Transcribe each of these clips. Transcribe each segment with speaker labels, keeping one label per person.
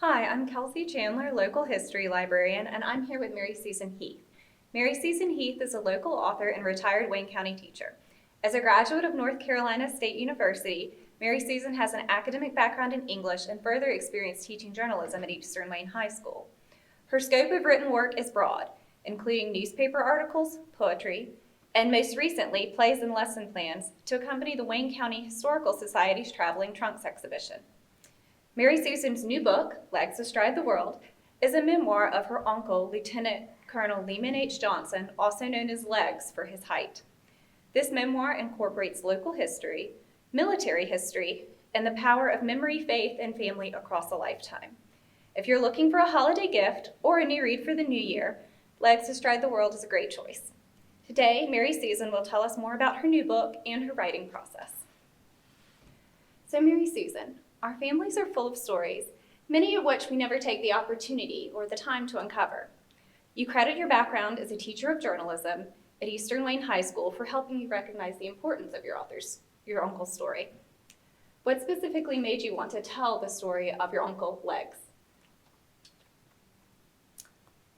Speaker 1: Hi, I'm Kelsey Chandler, local history librarian, and I'm here with Mary Susan Heath. Mary Susan Heath is a local author and retired Wayne County teacher. As a graduate of North Carolina State University, Mary Susan has an academic background in English and further experience teaching journalism at Eastern Wayne High School. Her scope of written work is broad, including newspaper articles, poetry, and most recently, plays and lesson plans to accompany the Wayne County Historical Society's Traveling Trunks exhibition. Mary Susan's new book, Legs Astride the World, is a memoir of her uncle, Lieutenant Colonel Lyman H. Johnson, also known as Legs for his height. This memoir incorporates local history, military history, and the power of memory, faith, and family across a lifetime. If you're looking for a holiday gift or a new read for the new year, Legs Astride the World is a great choice. Today, Mary Susan will tell us more about her new book and her writing process. So, Mary Susan, our families are full of stories, many of which we never take the opportunity or the time to uncover. You credit your background as a teacher of journalism at Eastern Wayne High School for helping you recognize the importance of your uncle's story. What specifically made you want to tell the story of your uncle, Legs?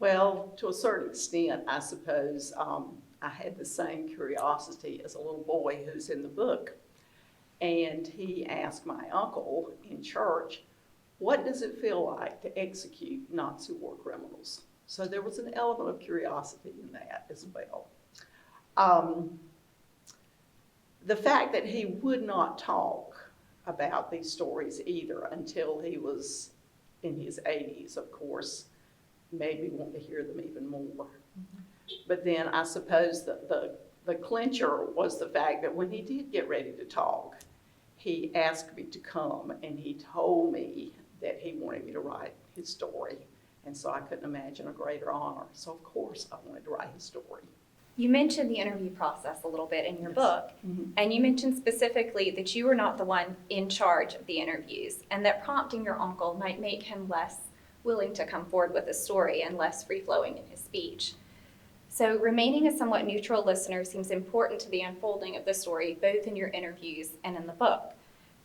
Speaker 2: Well, to a certain extent, I suppose I had the same curiosity as a little boy who's in the book. And he asked my uncle in church, what does it feel like to execute Nazi war criminals? So there was an element of curiosity in that as well. The fact that he would not talk about these stories either until he was in his 80s, of course, made me want to hear them even more. Mm-hmm. But then I suppose that the clincher was the fact that when he did get ready to talk, he asked me to come and he told me that he wanted me to write his story. And so I couldn't imagine a greater honor. So of course I wanted to write his story.
Speaker 1: You mentioned the interview process a little bit in your book,
Speaker 2: Mm-hmm.
Speaker 1: and you mentioned specifically that you were not the one in charge of the interviews, and that prompting your uncle might make him less willing to come forward with a story and less free-flowing in his speech. So remaining a somewhat neutral listener seems important to the unfolding of the story, both in your interviews and in the book.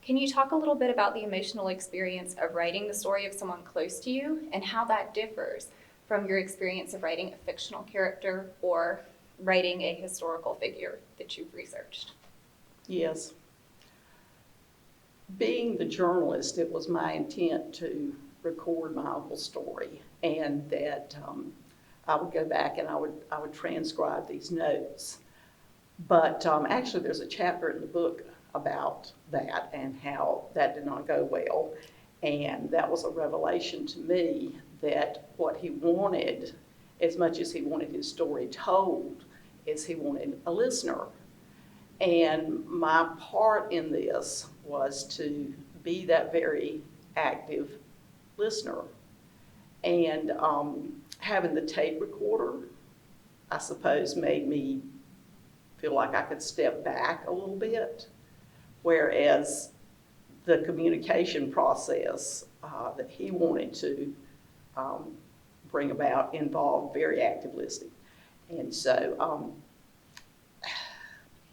Speaker 1: Can you talk a little bit about the emotional experience of writing the story of someone close to you and how that differs from your experience of writing a fictional character or writing a historical figure that you've researched?
Speaker 2: Yes. Being the journalist, it was my intent to record my uncle's story, and that I would go back and I would transcribe these notes. But actually there's a chapter in the book about that and how that did not go well. And that was a revelation to me that what he wanted, as much as he wanted his story told, is he wanted a listener. And my part in this was to be that very active listener. And having the tape recorder, I suppose, made me feel like I could step back a little bit, whereas the communication process that he wanted to bring about involved very active listening. And so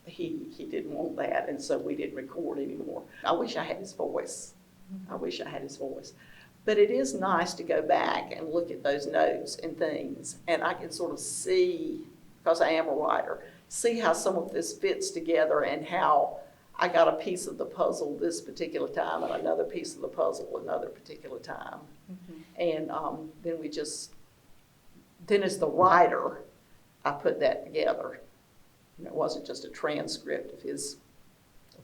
Speaker 2: he didn't want that, and so we didn't record anymore. I wish I had his voice. I wish I had his voice. But it is nice to go back and look at those notes and things, and I can sort of see, because I am a writer, see how some of this fits together and how I got a piece of the puzzle this particular time and another piece of the puzzle another particular time. Mm-hmm. And then as the writer, I put that together. And it wasn't just a transcript of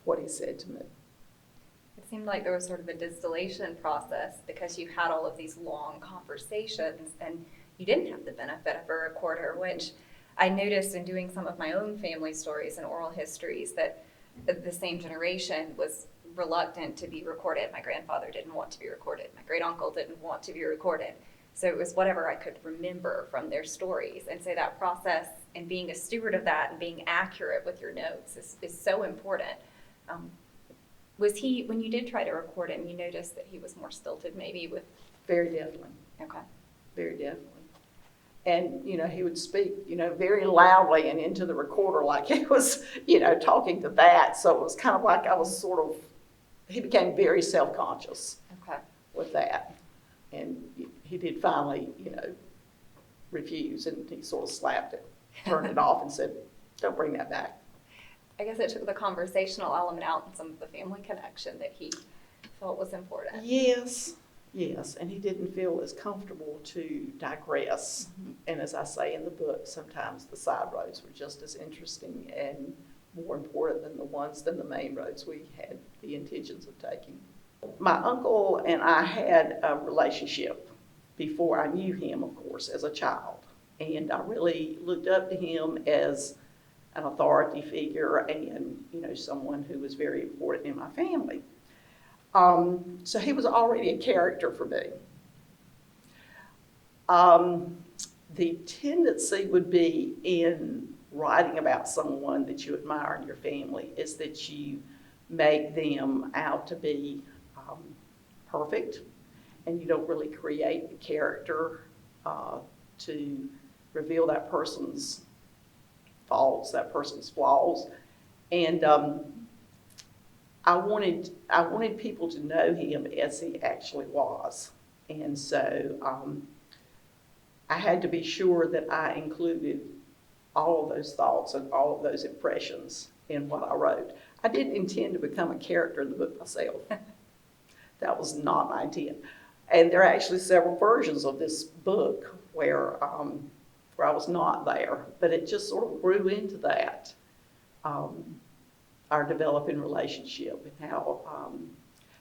Speaker 2: what he said to me.
Speaker 1: It seemed like there was sort of a distillation process because you had all of these long conversations and you didn't have the benefit of a recorder, which I noticed in doing some of my own family stories and oral histories that the same generation was reluctant to be recorded. My grandfather didn't want to be recorded. My great uncle didn't want to be recorded. So it was whatever I could remember from their stories. And so that process and being a steward of that and being accurate with your notes is so important. Was he, when you did try to record him, you noticed that he was more stilted maybe with?
Speaker 2: Very definitely.
Speaker 1: Okay.
Speaker 2: Very definitely. And, he would speak, very loudly and into the recorder like he was, talking to that. So it was kind of like I was he became very self-conscious with that. And he did finally, refuse, and he sort of slapped it, turned it off and said, don't bring that back.
Speaker 1: I guess it took the conversational element out and some of the family connection that he felt was important.
Speaker 2: Yes, and he didn't feel as comfortable to digress.
Speaker 1: Mm-hmm.
Speaker 2: And as I say in the book, sometimes the side roads were just as interesting and more important than the main roads we had the intentions of taking. My uncle and I had a relationship before I knew him, of course, as a child. And I really looked up to him as an authority figure and, someone who was very important in my family. So he was already a character for me. The tendency would be in writing about someone that you admire in your family is that you make them out to be perfect, and you don't really create the character to reveal that person's faults, that person's flaws. And I wanted people to know him as he actually was. And so I had to be sure that I included all of those thoughts and all of those impressions in what I wrote. I didn't intend to become a character in the book myself. That was not my intent. And there are actually several versions of this book where I was not there, but it just sort of grew into that, our developing relationship, and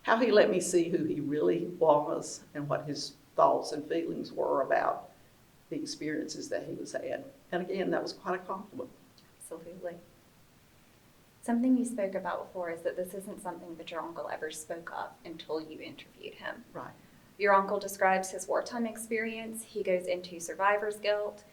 Speaker 2: how he let me see who he really was and what his thoughts and feelings were about the experiences that he was had. And again, that was quite a compliment.
Speaker 1: Absolutely. Something you spoke about before is that this isn't something that your uncle ever spoke of until you interviewed him.
Speaker 2: Right.
Speaker 1: Your uncle describes his wartime experience. He goes into survivor's guilt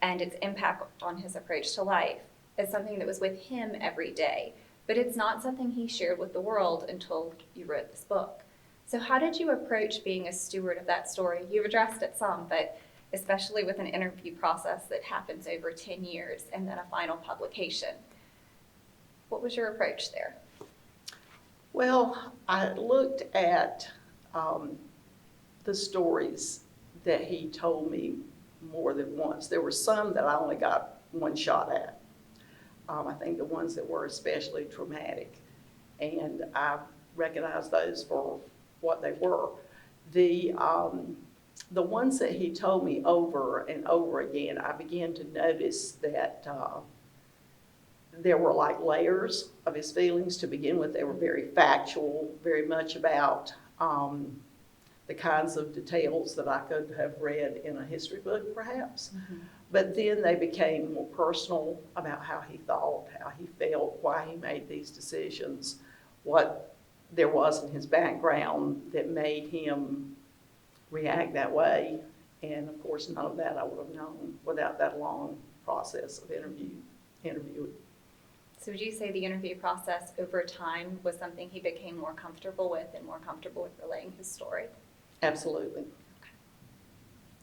Speaker 1: and its impact on his approach to life as something that was with him every day. But it's not something he shared with the world until you wrote this book. So how did you approach being a steward of that story? You've addressed it some, but especially with an interview process that happens over 10 years and then a final publication. What was your approach there?
Speaker 2: Well, I looked at the stories that he told me more than once. There were some that I only got one shot at. I think the ones that were especially traumatic, and I recognized those for what they were. The ones that he told me over and over again, I began to notice that there were like layers of his feelings to begin with. They were very factual, very much about the kinds of details that I could have read in a history book, perhaps. Mm-hmm. But then they became more personal about how he thought, how he felt, why he made these decisions, what there was in his background that made him react that way. And of course, none of that I would have known without that long process of interviewing.
Speaker 1: So would you say the interview process over time was something he became more comfortable with and more comfortable with relaying his story?
Speaker 2: Absolutely.
Speaker 1: Okay.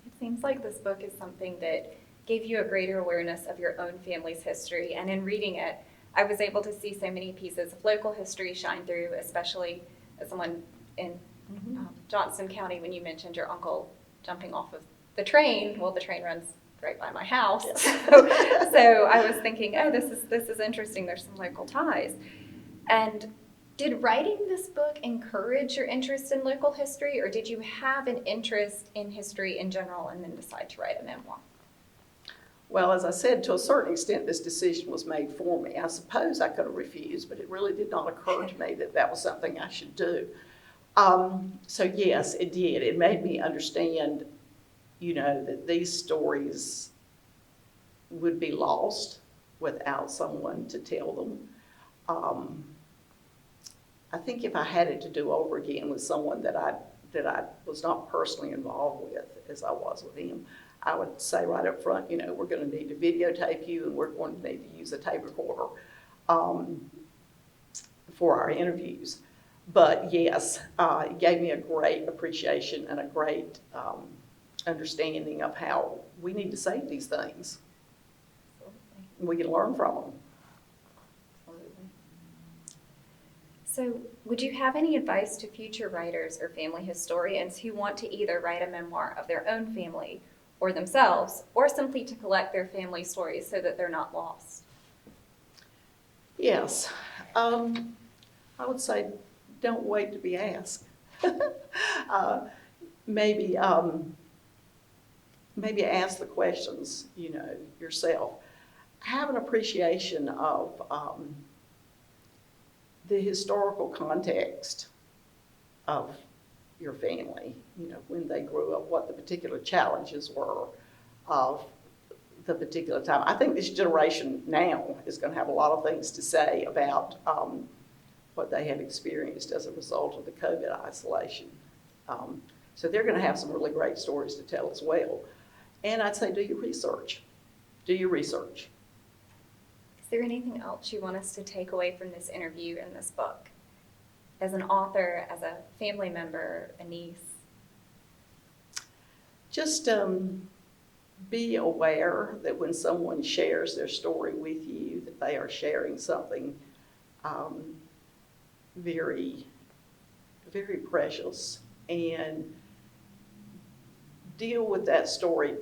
Speaker 1: It seems like this book is something that gave you a greater awareness of your own family's history. And in reading it, I was able to see so many pieces of local history shine through, especially as someone in Johnston County, when you mentioned your uncle jumping off of the train. Well, the train runs right by my house. Yes. So I was thinking, oh, this is interesting. There's some local ties. And did writing this book encourage your interest in local history, or did you have an interest in history in general and then decide to write a memoir?
Speaker 2: Well, as I said, to a certain extent, this decision was made for me. I suppose I could have refused, but it really did not occur to me that that was something I should do. So yes, it did. It made me understand, that these stories would be lost without someone to tell them. I think if I had it to do over again with someone that I was not personally involved with, as I was with him, I would say right up front, we're going to need to videotape you, and we're going to need to use a tape recorder for our interviews. But yes, it gave me a great appreciation and a great understanding of how we need to save these things. Absolutely. We can learn from them.
Speaker 1: Absolutely. So, would you have any advice to future writers or family historians who want to either write a memoir of their own family or themselves, or simply to collect their family stories so that they're not lost?
Speaker 2: Yes. I would say don't wait to be asked. uh, maybe, maybe ask the questions, yourself. Have an appreciation of the historical context of your family, when they grew up, what the particular challenges were of the particular time. I think this generation now is going to have a lot of things to say about what they have experienced as a result of the COVID isolation. So they're going to have some really great stories to tell as well. And I'd say do your research. Do your research.
Speaker 1: Is there anything else you want us to take away from this interview and this book? As an author, as a family member, a niece?
Speaker 2: Just be aware that when someone shares their story with you, that they are sharing something very, very precious, and deal with that story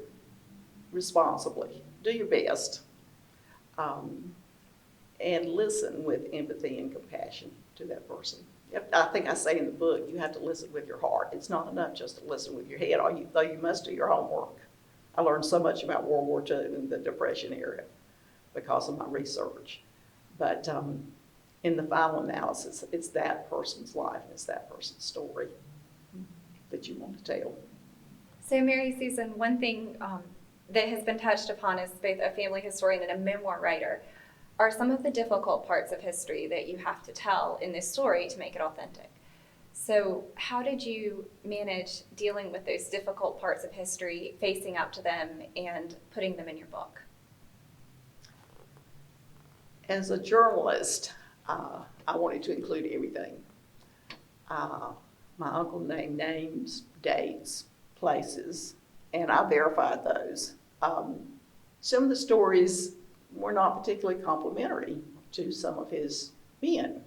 Speaker 2: responsibly. Do your best, and listen with empathy and compassion to that person. I think I say in the book, you have to listen with your heart. It's not enough just to listen with your head, though you must do your homework. I learned so much about World War II and the Depression era because of my research. But in the final analysis, it's that person's life and it's that person's story that you want to tell.
Speaker 1: So, Mary Susan, one thing that has been touched upon as both a family historian and a memoir writer are some of the difficult parts of history that you have to tell in this story to make it authentic. So how did you manage dealing with those difficult parts of history, facing up to them, and putting them in your book?
Speaker 2: As a journalist, I wanted to include everything. My uncle named names, dates, places, and I verified those. Some of the stories were not particularly complimentary to some of his men.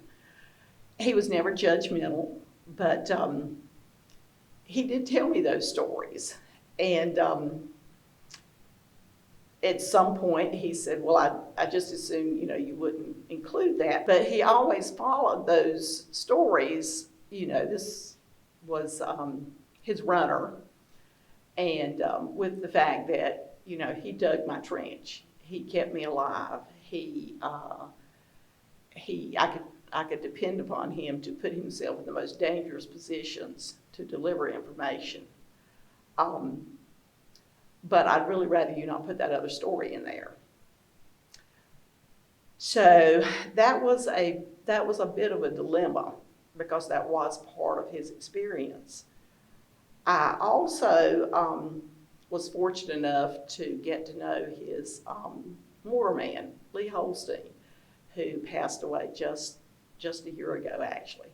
Speaker 2: He was never judgmental, but he did tell me those stories. And at some point he said, well, I just assumed, you wouldn't include that. But he always followed those stories. This was his runner. And with the fact that, he dug my trench. He kept me alive. I could depend upon him to put himself in the most dangerous positions to deliver information. But I'd really rather you not put that other story in there. So that was a bit of a dilemma because that was part of his experience. I also was fortunate enough to get to know his mortarman, Lee Holstein, who passed away just a year ago, actually.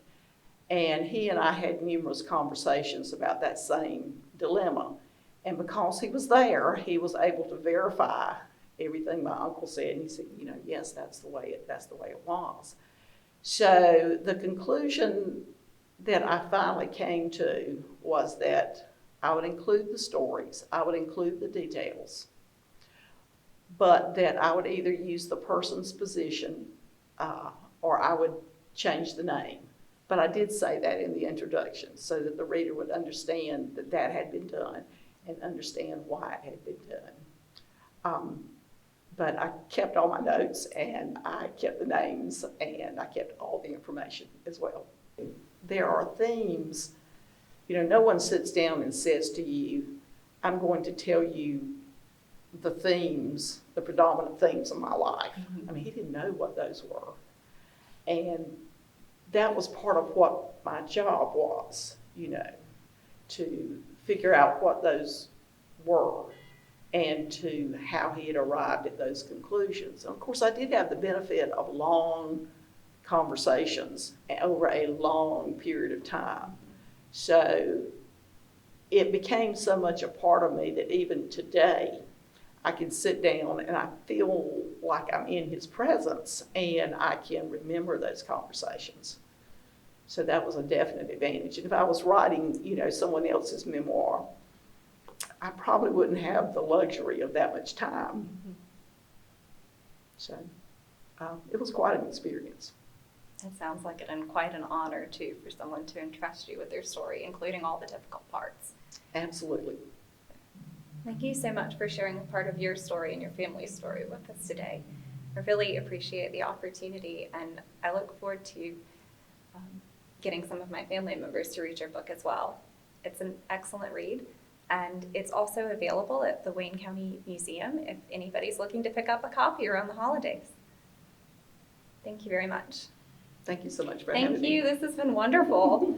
Speaker 2: And he and I had numerous conversations about that same dilemma. And because he was there, he was able to verify everything my uncle said. And he said, yes, that's the way it was. So the conclusion that I finally came to was that I would include the stories, I would include the details, but that I would either use the person's position or I would change the name. But I did say that in the introduction so that the reader would understand that that had been done and understand why it had been done. But I kept all my notes and I kept the names and I kept all the information as well. There are themes, no one sits down and says to you, I'm going to tell you the themes, the predominant themes of my life. Mm-hmm. I mean, he didn't know what those were. And that was part of what my job was, to figure out what those were and to how he had arrived at those conclusions. And of course, I did have the benefit of long conversations over a long period of time. So it became so much a part of me that even today, I can sit down and I feel like I'm in his presence and I can remember those conversations. So that was a definite advantage. And if I was writing, someone else's memoir, I probably wouldn't have the luxury of that much time. So it was quite an experience.
Speaker 1: It sounds like it, and quite an honor, too, for someone to entrust you with their story, including all the difficult parts.
Speaker 2: Absolutely.
Speaker 1: Thank you so much for sharing a part of your story and your family's story with us today. I really appreciate the opportunity, and I look forward to getting some of my family members to read your book as well. It's an excellent read, and it's also available at the Wayne County Museum if anybody's looking to pick up a copy around the holidays. Thank you very much.
Speaker 2: Thank you so much for having me.
Speaker 1: Thank you. This has been wonderful.